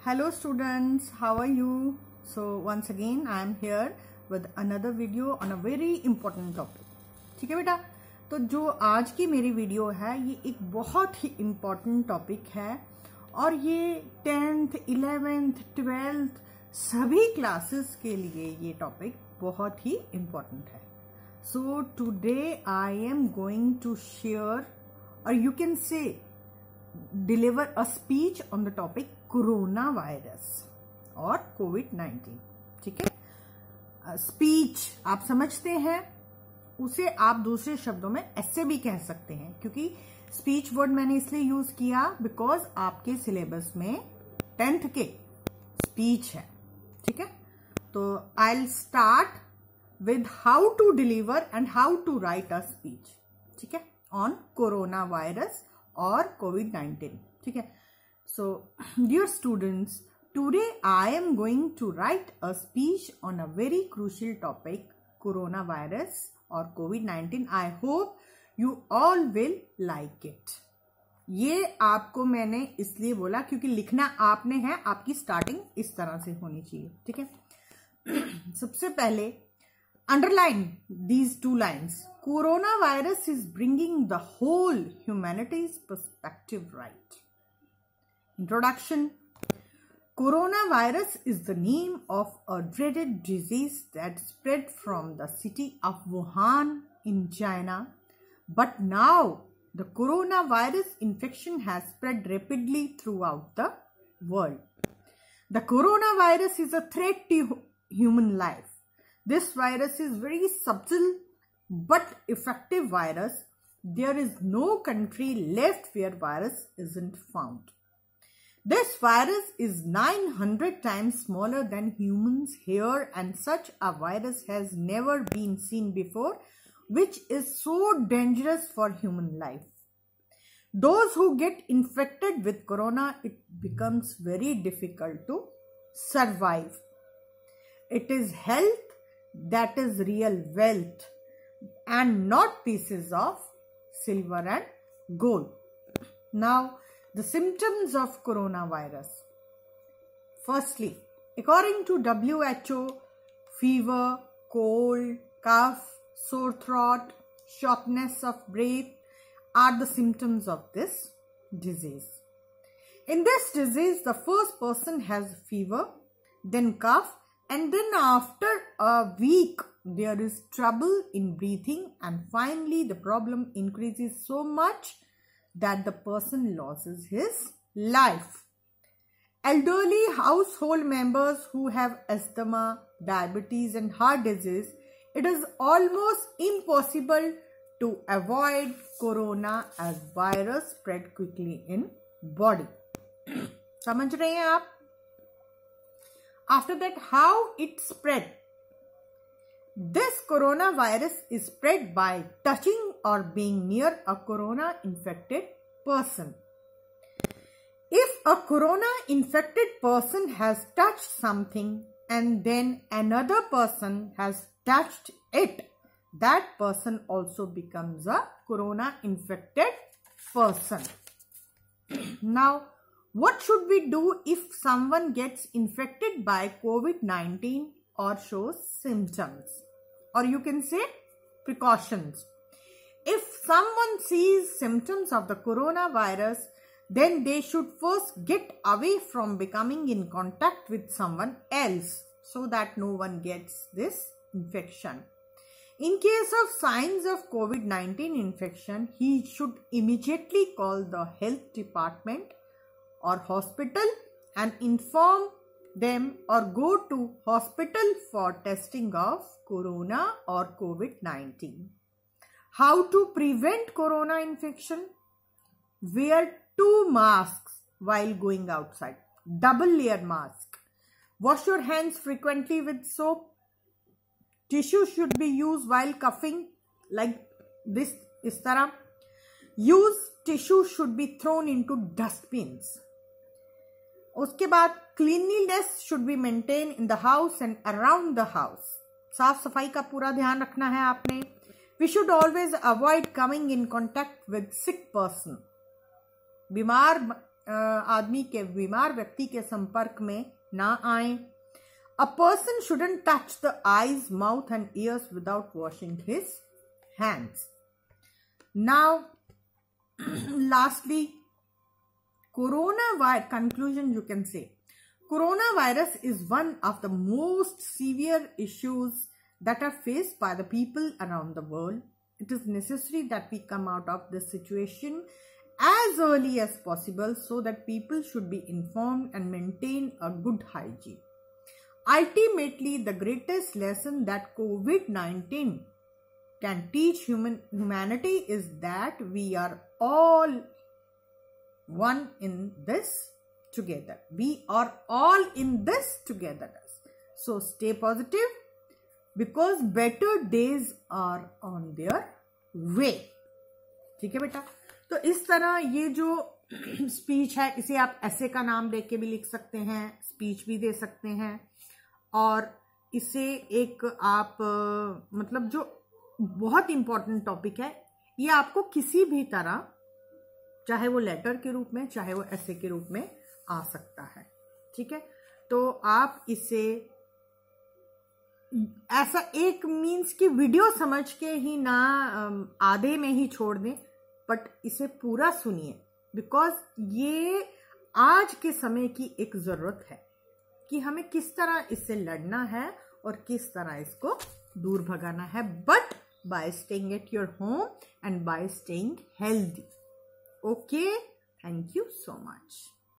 Hello students, how are you? So once again I am here with another video on a very important topic. ठीक है बेटा, तो जो आज की मेरी वीडियो है ये एक बहुत ही इम्पोर्टेंट टॉपिक है और ये 10th, 11th, 12th सभी क्लासेस के लिए ये टॉपिक बहुत ही इम्पोर्टेंट है. So today I am going to share, or you can say deliver a speech on the topic corona virus और कोविड-19. ठीक है, स्पीच आप समझते हैं, उसे आप दूसरे शब्दों में ऐसे भी कह सकते हैं, क्योंकि स्पीच वर्ड मैंने इसलिए यूज किया बिकॉज आपके सिलेबस में 10th के स्पीच है. ठीक है, तो I will start with how to deliver and how to write a speech. ठीक है, ऑन कोरोना वायरस और कोविड-19. ठीक है, so dear students, today I am going to write a speech on a very crucial topic, coronavirus or COVID-19. I hope you all will like it. ये आपको मैंने इसलिए बोला क्योंकि लिखना आपने है, आपकी स्टार्टिंग इस तरह से होनी चाहिए. ठीक है, सबसे पहले underline these two lines. Coronavirus is bringing the whole humanity's perspective right. Introduction. Coronavirus is the name of a dreaded disease that spread from the city of Wuhan in China. But now the coronavirus infection has spread rapidly throughout the world. The coronavirus is a threat to human life. This virus is very subtle but effective virus. There is no country left where virus isn't found. This virus is 900 times smaller than humans' hair, and such a virus has never been seen before, which is so dangerous for human life. Those who get infected with corona, it becomes very difficult to survive. It is health that is real wealth and not pieces of silver and gold. Now, the symptoms of coronavirus. Firstly, according to WHO, fever, cold, cough, sore throat, shortness of breath are the symptoms of this disease. In this disease, the first person has fever, then cough, and then after a week, there is trouble in breathing, and finally the problem increases so much that the person loses his life. Elderly household members who have asthma, diabetes and heart disease, it is almost impossible to avoid corona as virus spread quickly in body. समझ रहे हैं आप? After that, how it spread? This coronavirus is spread by touching or being near a corona-infected person. If a corona-infected person has touched something and then another person has touched it, that person also becomes a corona-infected person. Now, what should we do if someone gets infected by COVID-19 or shows symptoms? Or you can say precautions. If someone sees symptoms of the coronavirus, then they should first get away from becoming in contact with someone else so that no one gets this infection. In case of signs of COVID-19 infection, he should immediately call the health department or hospital and inform them or go to hospital for testing of corona or COVID-19. How to prevent corona infection? Wear 2 masks while going outside. Double layer mask. Wash your hands frequently with soap. Tissue should be used while coughing like this, is tarah. Use tissue should be thrown into dustbins. उसके बाद cleanliness should be maintained in the house and around the house. साफ सफाई का पूरा ध्यान रखना है आपने. We should always avoid coming in contact with sick person. बीमार आदमी के, बीमार व्यक्ति के संपर्क में ना आए. A person shouldn't touch the eyes, mouth and ears without washing his hands. Now, lastly, coronavirus conclusion, you can say. Coronavirus is one of the most severe issues that are faced by the people around the world. It is necessary that we come out of this situation as early as possible so that people should be informed and maintain a good hygiene. Ultimately, the greatest lesson that COVID-19 can teach humanity is that we are all one in this together. We are all in this together. So stay positive because better days are on their way. ठीक है बेटा. तो इस तरह ये जो speech है, इसे आप ऐसे का नाम देख के भी लिख सकते हैं, स्पीच भी दे सकते हैं, और इसे एक आप मतलब जो बहुत इंपॉर्टेंट टॉपिक है, ये आपको किसी भी तरह, चाहे वो लेटर के रूप में, चाहे वो ऐसे के रूप में आ सकता है. ठीक है. तो आप इसे ऐसा एक मीन्स की वीडियो समझ के ही ना आधे में ही छोड़ दें, बट इसे पूरा सुनिए, बिकॉज ये आज के समय की एक जरूरत है कि हमें किस तरह इससे लड़ना है और किस तरह इसको दूर भगाना है, but by staying at your home and bye staying healthy. Okay, thank you so much.